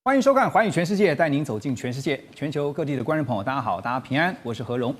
欢迎收看《寰宇全世界》，带您走进全世界。全球各地的观众朋友，大家好，大家平安，我是何荣。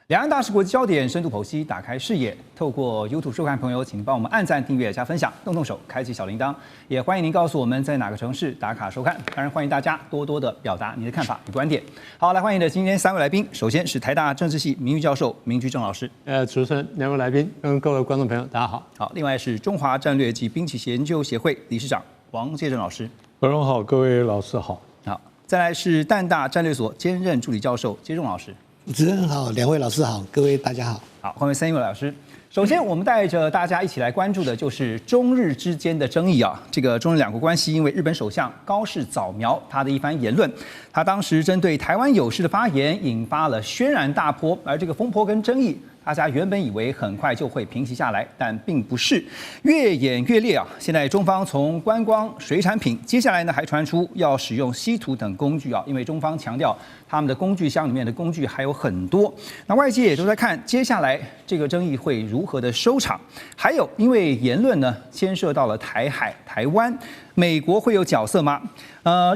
两岸大事国际焦点，深度剖析，打开视野。透过 YouTube 收看朋友，请帮我们按赞、订阅、加分享，动动手，开启小铃铛。也欢迎您告诉我们在哪个城市打卡收看。当然，欢迎大家多多的表达你的看法与观点。好，来欢迎的今天3位来宾，首先是台大政治系名誉教授明居正老师。主持人、2位来宾跟各位观众朋友，大家好。好，另外是中华战略及兵器研究协会理事长王介正老师。何荣好，各位老师好。好，再来是淡大战略所兼任助理教授接仲老师。主持人好，2位老师好，各位大家好。好，欢迎3位老师。首先，我们带着大家一起来关注的就是中日之间的争议啊。这个中日两国关系，因为日本首相高市早苗他的一番言论，他当时针对台湾有事的发言引发了轩然大波，而这个风波跟争议，大家原本以为很快就会平息下来，但并不是，越演越烈啊！现在中方从观光、水产品，接下来呢还传出要使用稀土等工具啊，因为中方强调他们的工具箱里面的工具还有很多。那外界也都在看接下来这个争议会如何的收场。还有，因为言论呢牵涉到了台海、台湾，美国会有角色吗？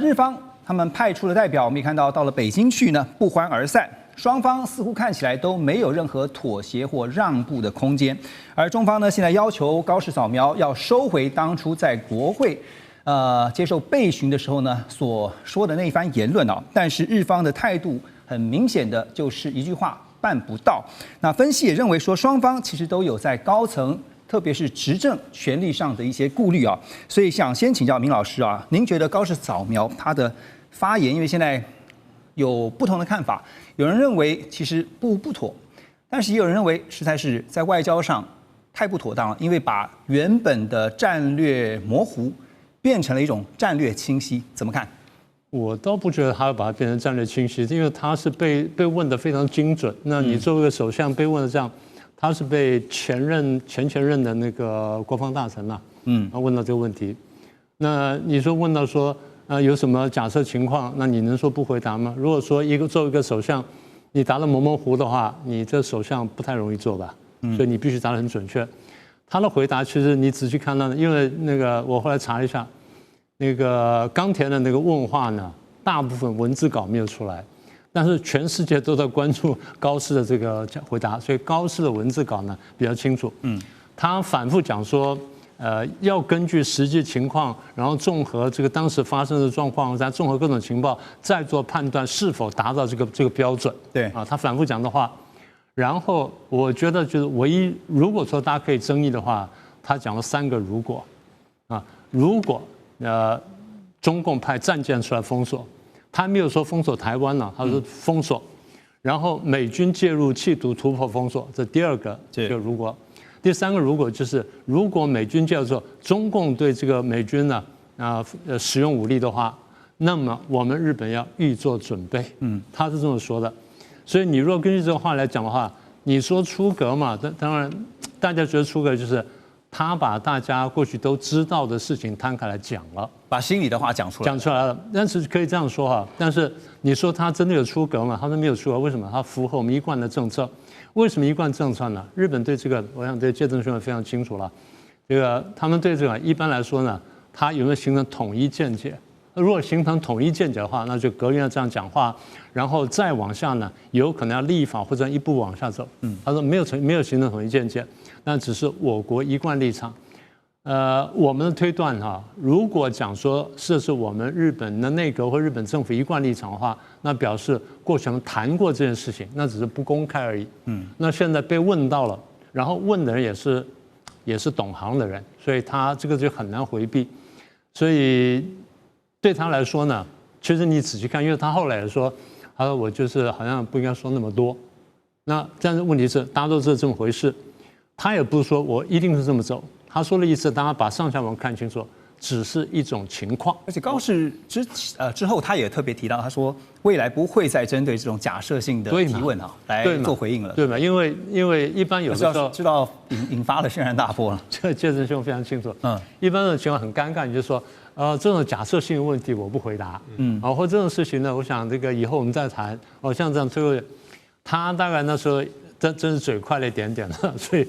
日方他们派出了代表，我们也看到到了北京去呢，不欢而散。双方似乎看起来都没有任何妥协或让步的空间，而中方呢，现在要求高市早苗要收回当初在国会接受备询的时候呢所说的那一番言论啊。但是日方的态度很明显的就是一句话办不到。那分析也认为说，双方其实都有在高层，特别是执政权力上的一些顾虑啊。所以想先请教明老师啊，您觉得高市早苗他的发言，因为现在有不同的看法，有人认为其实不妥，但是也有人认为实在是在外交上太不妥当了，因为把原本的战略模糊变成了一种战略清晰，怎么看？我倒不觉得他要把它变成战略清晰，因为他是被问得非常精准。那你作为一个首相被问的这样，他是被前任的那个国防大臣嘛，问到这个问题，那你说问到说。有什么假设情况？那你能说不回答吗？如果说作为一个首相，你答得模糊的话，你这首相不太容易做吧？所以你必须答得很准确。他的回答其实你仔细看到，因为那个我后来查了一下，那个冈田的那个问话呢，大部分文字稿没有出来，但是全世界都在关注高市的这个回答，所以高市的文字稿呢比较清楚。他反复讲说。要根据实际情况，然后综合这个当时发生的状况，再综合各种情报，再做判断是否达到这个标准。对啊，他反复讲的话，然后我觉得就是唯一，如果说大家可以争议的话，他讲了3个如果啊，如果中共派战舰出来封锁，他没有说封锁台湾了，他说封锁，然后美军介入企图突破封锁，这第2个这个如果。第3个如果就是，如果美军介入之后，中共对这个美军呢使用武力的话，那么我们日本要预做准备。他是这么说的。所以你如果根据这个话来讲的话，你说出格嘛？当然，大家觉得出格就是他把大家过去都知道的事情摊开来讲了，把心里的话讲出来了。但是可以这样说哈，但是你说他真的有出格吗？他说没有出格，为什么？他符合我们一贯的政策。为什么一贯政策呢？日本对这个，我想对介正兄也非常清楚了。这个他们对这个一般来说呢，他有没有形成统一见解？如果形成统一见解的话，那就隔天要这样讲话，然后再往下呢，有可能要立法或者一步往下走。他说没有形成统一见解，那只是我国一贯立场。我们的推断哈，如果讲说这是我们日本的内阁或日本政府一贯立场的话，那表示过去我们谈过这件事情，那只是不公开而已。那现在被问到了，然后问的人也是懂行的人，所以他这个就很难回避。所以对他来说呢，其实你仔细看，因为他后来也说，他说我就是好像不应该说那么多。那但是问题是，大家都知道这么回事，他也不是说我一定是这么走。他说了一次，大家把上下文看清楚，只是一种情况。而且高市之后，他也特别提到，他说未来不会再针对这种假设性的提问啊来做回应了，对吗？因为一般有的时候知道引发了轩然大波了。这介正兄非常清楚。一般的情况很尴尬，你就说这种假设性的问题我不回答。或这种事情呢，我想这个以后我们再谈。像这样最后，他大概那时候真是嘴快了一点点了，所以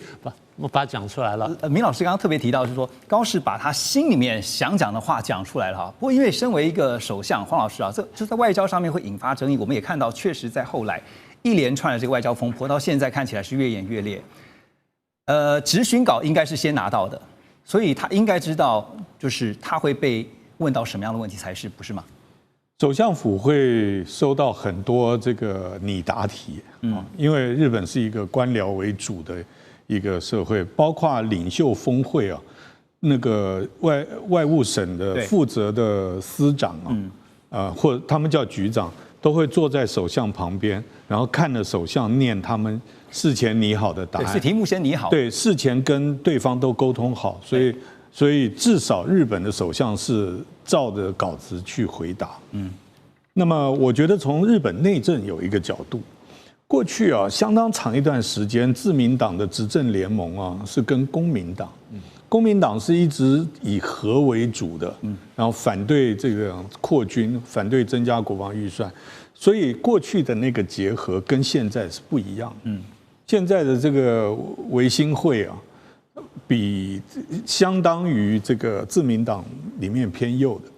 我把它讲出来了。明老师刚刚特别提到，就是说高市把他心里面想讲的话讲出来了哈。不过因为身为一个首相，黄老师啊，这在外交上面会引发争议。我们也看到，确实在后来一连串的这个外交风波，到现在看起来是越演越烈。质询稿应该是先拿到的，所以他应该知道，就是他会被问到什么样的问题才是，不是吗？首相府会收到很多这个拟答题，因为日本是一个官僚为主的一个社会，包括领袖峰会啊，那个外务省的负责的司长啊，或者他们叫局长，都会坐在首相旁边，然后看着首相念他们事前拟好的答案，是题目先拟好，对，事前跟对方都沟通好，所以至少日本的首相是照着稿子去回答。那么我觉得从日本内政有一个角度。过去啊，相当长一段时间，自民党的执政联盟啊是跟公民党，公民党是一直以和为主的，然后反对这个扩军，反对增加国防预算，所以过去的那个结合跟现在是不一样。现在的这个维新会啊，比相当于这个自民党里面偏右的，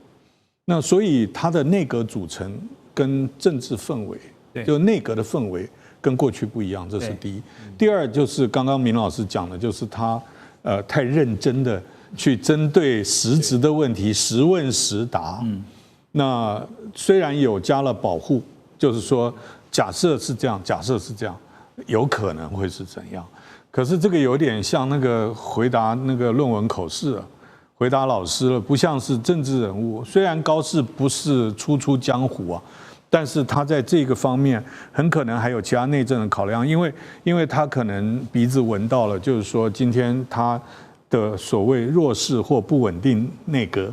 那所以他的内阁组成跟政治氛围，就内阁的氛围。跟过去不一样，这是第一。第二就是刚刚明老师讲的，就是他太认真的去针对实质的问题实问实答。那虽然有加了保护，就是说假设是这样，假设是这样，有可能会是怎样？可是这个有点像那个回答那个论文口试了，回答老师了，不像是政治人物。虽然高市不是初出江湖啊。但是他在这个方面很可能还有其他内政的考量，因为他可能鼻子闻到了，就是说今天他的所谓弱势或不稳定内阁，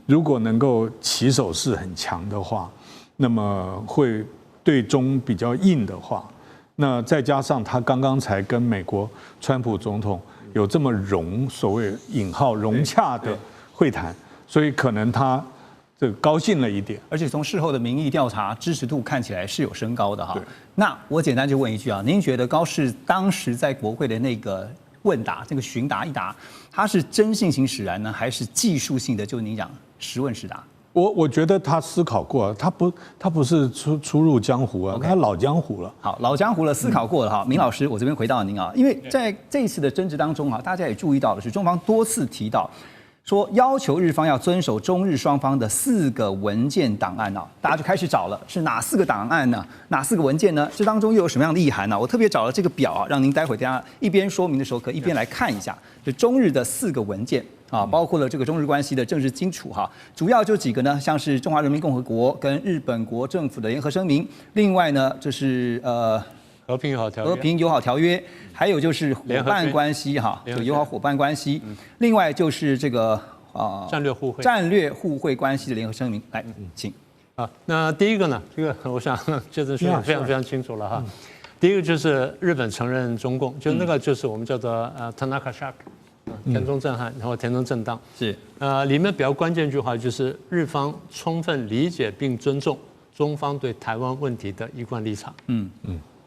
如果能够起手式很强的话，那么会对中比较硬的话，那再加上他刚刚才跟美国川普总统有这么所谓引号融洽的会谈，所以可能他。这个高兴了一点，而且从事后的民意调查支持度看起来是有升高的哈。那我简单就问一句啊，您觉得高市当时在国会的那个问答、这个询答一答，他是真性情使然呢，还是技术性的？就您讲实问实答？我觉得他思考过，他不是初入江湖啊，他老江湖了。好，老江湖了，思考过了哈。明老师，我这边回到您啊，因为在这一次的争执当中啊，大家也注意到的是，中方多次提到。说要求日方要遵守中日双方的4个文件档案啊，大家就开始找了，是哪4个档案呢？哪4个文件呢？这当中又有什么样的意涵呢？我特别找了这个表啊，让您待会等下一边说明的时候，可以一边来看一下，就中日的4个文件啊，包括了这个中日关系的政治基础哈，主要就几个呢，像是中华人民共和国跟日本国政府的联合声明，另外呢就是和平友好条约，还有就是伙伴关系哈，就友好伙伴关系。另外就是这个战略互惠关系的联合声明。来，请。那第一个呢，这个我想这次说的非常非常清楚了哈。第一个就是日本承认中共，就那个就是我们叫做Tanaka Shock， 田中震撼，然后田中震荡。是里面比较关键一句话就是日方充分理解并尊重中方对台湾问题的一贯立场。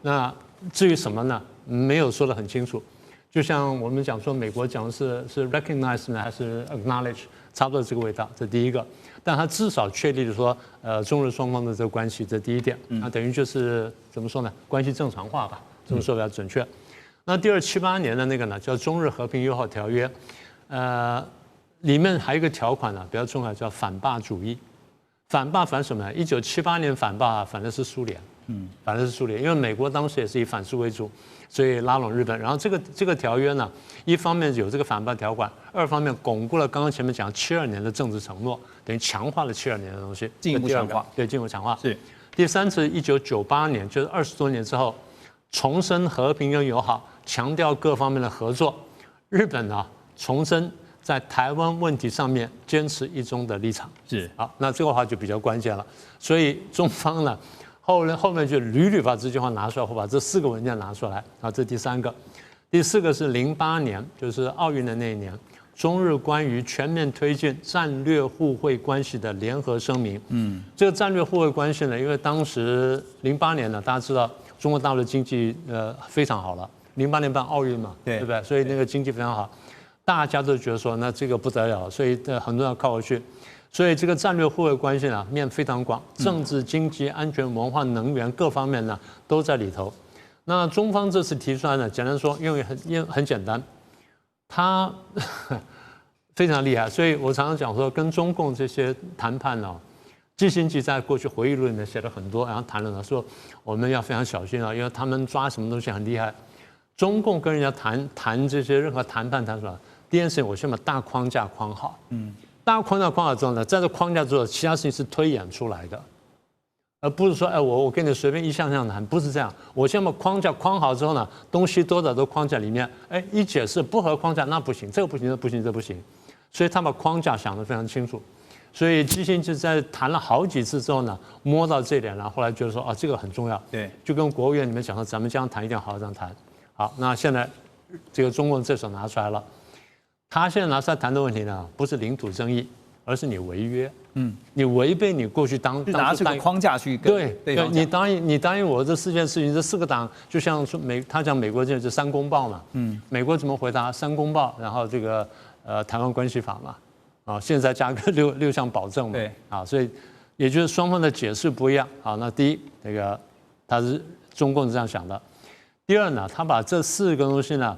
那至于什么呢？没有说得很清楚。就像我们讲说，美国讲的是 recognize 呢，还是 acknowledge， 差不多这个味道。这第一个，但他至少确立了说，中日双方的这个关系，这第一点。那等于就是怎么说呢？关系正常化吧，这么说比较准确。那第278年的那个呢，叫中日和平友好条约，里面还有一个条款呢，比较重要，叫反霸主义。反什么呢？1978年反霸反的是苏联。反正是苏联，因为美国当时也是以反苏为主，所以拉拢日本。然后这个条约呢，一方面有这个反霸条款，二方面巩固了刚刚前面讲72年的政治承诺，等于强化了72年的东西，进一步强化。对，进一步强化。是。第3次1998年，就是20多年之后，重申和平跟友好，强调各方面的合作。日本呢，重申在台湾问题上面坚持一中的立场。是。好，那这个话就比较关键了。所以中方呢。后面就屡把这句话拿出来，或把这4个文件拿出来啊，这第3个。第4个是08年，就是奥运的那一年，中日关于全面推进战略互惠关系的联合声明。这个战略互惠关系呢，因为当时08年呢，大家知道中国大陆经济非常好了， 08年办奥运嘛，对不对？所以那个经济非常好，大家都觉得说那这个不得了，所以很多人要靠过去。所以这个战略互惠关系呢，面非常广，政治、经济、安全、文化、能源各方面呢都在里头。那中方这次提出来呢，简单说，因为很简单，他非常厉害，所以我常常讲说，跟中共这些谈判呢，基辛格在过去回忆录里面写了很多，然后谈论了说我们要非常小心啊，因为他们抓什么东西很厉害。中共跟人家谈这些任何谈判谈什么，第一件事情我先把大框架框好，大框架框好之后呢，在这框架之后，其他事情是推演出来的，而不是说，哎，我跟你随便一项谈，不是这样。我先把框架框好之后呢，东西都在这框架里面，哎，一解释不合框架，那不行，这个不行，这不行，这不行。所以他把框架想得非常清楚。所以基辛格在谈了好几次之后呢，摸到这点了，后来觉得说，啊，这个很重要。对，就跟国务院里面讲说，咱们这样谈一定要好好这样谈。好，那现在这个中共这手拿出来了。他现在拿出来谈的问题呢，不是领土争议，而是你违约。你违背你过去当拿这个框架去跟对方讲你答应我这4件事情，这4个党就像说他讲美国这3公报嘛。美国怎么回答？3公报，然后这个台湾关系法嘛，啊，现在加个6项保证嘛。对啊，所以也就是双方的解释不一样。好，那第一，这个他是中共是这样想的。第二呢，他把这4个东西呢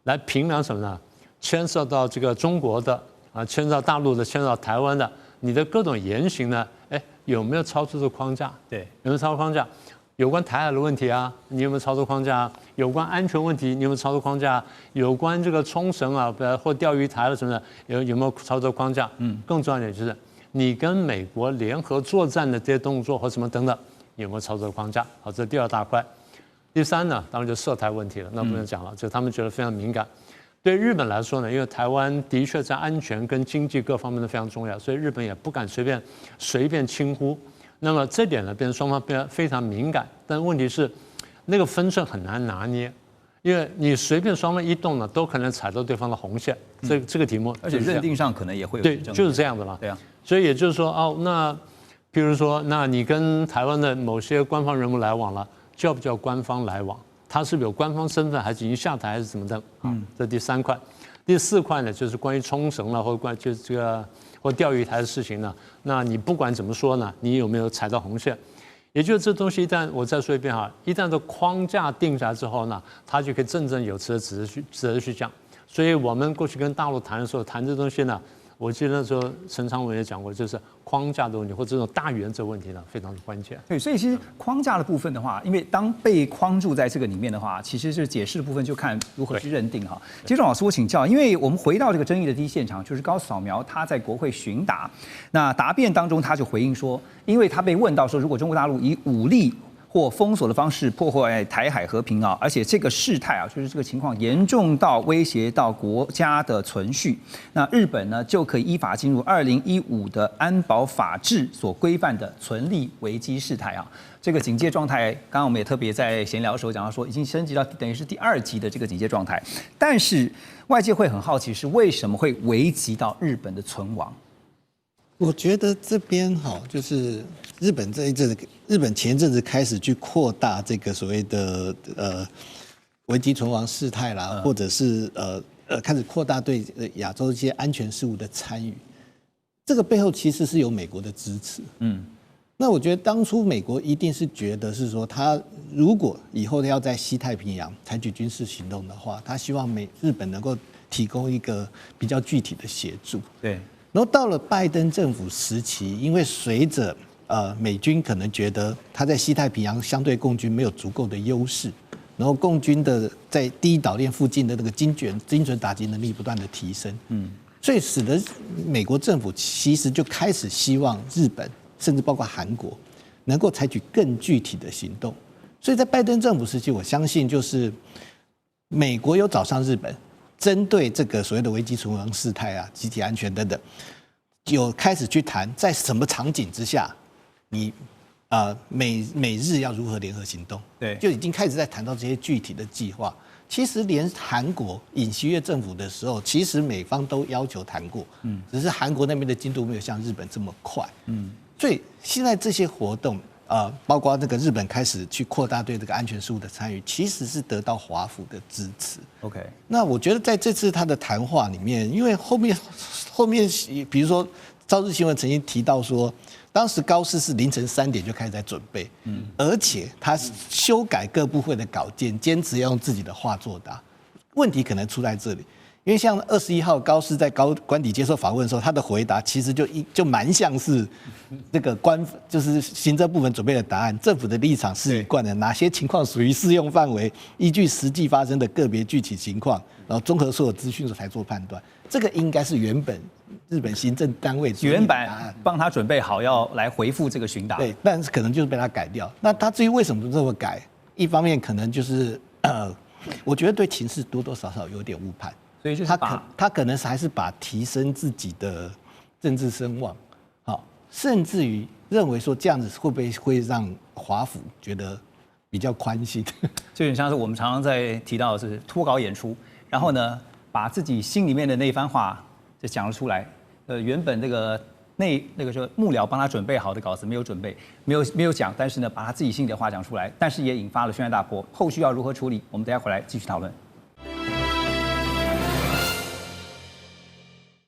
来评量什么呢？牵涉到这个中国的啊，牵涉到大陆的，牵涉到台湾的，你的各种言行呢，哎，有没有超出这个框架？对，有没有超出框架？有关台海的问题啊，你有没有超出框架？有关安全问题，你有没有超出框架？有关这个冲绳啊，或钓鱼台的什么的，有没有超出框架？更重要一点就是你跟美国联合作战的这些动作或什么等等，有没有超出框架？好，这是第2大块。第3呢，当然就涉台问题了，那不能讲了，就他们觉得非常敏感。对日本来说呢，因为台湾的确在安全跟经济各方面都非常重要，所以日本也不敢随便轻忽。那么这点呢，变成双方变得非常敏感。但问题是，那个分寸很难拿捏，因为你随便双方一动呢，都可能踩到对方的红线。这个题目，而且认定上可能也会有对，就是这样的嘛。对啊，所以也就是说，哦，那譬如说，那你跟台湾的某些官方人物来往了，叫不叫官方来往？他是不是有官方身份，还是已经下台，还是怎么的？这第3块。第4块呢，就是关于冲绳了，或关就是这个或钓鱼台的事情呢。那你不管怎么说呢，你有没有踩到红线？也就是这东西一旦我再说一遍哈，一旦这框架定下来之后呢，他就可以振振有词的指着去讲。所以我们过去跟大陆谈的时候，谈这东西呢，我记得那时候陈昌文也讲过，就是框架的问题或这种大原则问题呢，非常的关键。对，所以其实框架的部分的话，因为当被框住在这个里面的话，其实是解释的部分就看如何去认定哈。接着老师我请教，因为我们回到这个争议的第一现场，就是高扫描他在国会询答，那答辩当中他就回应说，因为他被问到说，如果中国大陆以武力或封锁的方式破坏台海和平啊，而且这个事态啊，就是这个情况严重到威胁到国家的存续，那日本呢就可以依法进入2015的安保法制所规范的存立危机事态啊。这个警戒状态，刚刚我们也特别在闲聊的时候讲到说，已经升级到等于是第2级的这个警戒状态，但是外界会很好奇是为什么会危及到日本的存亡？我觉得这边就是日本这一阵子，日本前阵子开始去扩大这个所谓的危机存亡事态啦，或者是开始扩大对亚洲一些安全事务的参与，这个背后其实是有美国的支持。那我觉得当初美国一定是觉得是说，他如果以后要在西太平洋采取军事行动的话，他希望日本能够提供一个比较具体的协助。对。然后到了拜登政府时期，因为随着美军可能觉得他在西太平洋相对共军没有足够的优势，然后共军的在第一岛链附近的那个精准打击能力不断的提升，所以使得美国政府其实就开始希望日本甚至包括韩国能够采取更具体的行动。所以在拜登政府时期，我相信就是美国有找上日本。针对这个所谓的危机存亡事态啊、集体安全等等，有开始去谈在什么场景之下，你美日要如何联合行动？对，就已经开始在谈到这些具体的计划。其实连韩国尹锡悦政府的时候，其实美方都要求谈过，只是韩国那边的进度没有像日本这么快。所以现在这些活动，包括这个日本开始去扩大对这个安全事务的参与，其实是得到华府的支持。OK， 那我觉得在这次他的谈话里面，因为后面比如说朝日新闻曾经提到说，当时高市是凌晨3点就开始在准备，而且他修改各部会的稿件，坚持要用自己的话作答。问题可能出在这里。因为像21号高市在官邸接受访问的时候，他的回答其实就蛮像是这个就是行政部门准备的答案，政府的立场是一贯的，哪些情况属于适用范围，依据实际发生的个别具体情况，然后综合所有资讯才做判断。这个应该是原本日本行政单位原版帮他准备好要来回复这个询答，对，但是可能就是被他改掉。那他至于为什么这么改，一方面可能就是我觉得对情势多多少少有点误判。所以就是他可能还是把提升自己的政治声望，好，甚至于认为说这样子会不会让华府觉得比较宽心？就有点像是我们常常在提到的是脱稿演出，然后呢把自己心里面的那番话就讲了出来。原本那个说幕僚帮他准备好的稿子没有准备，没有讲，但是呢把他自己心里的话讲出来，但是也引发了轩然大波。后续要如何处理？我们等一下回来继续讨论。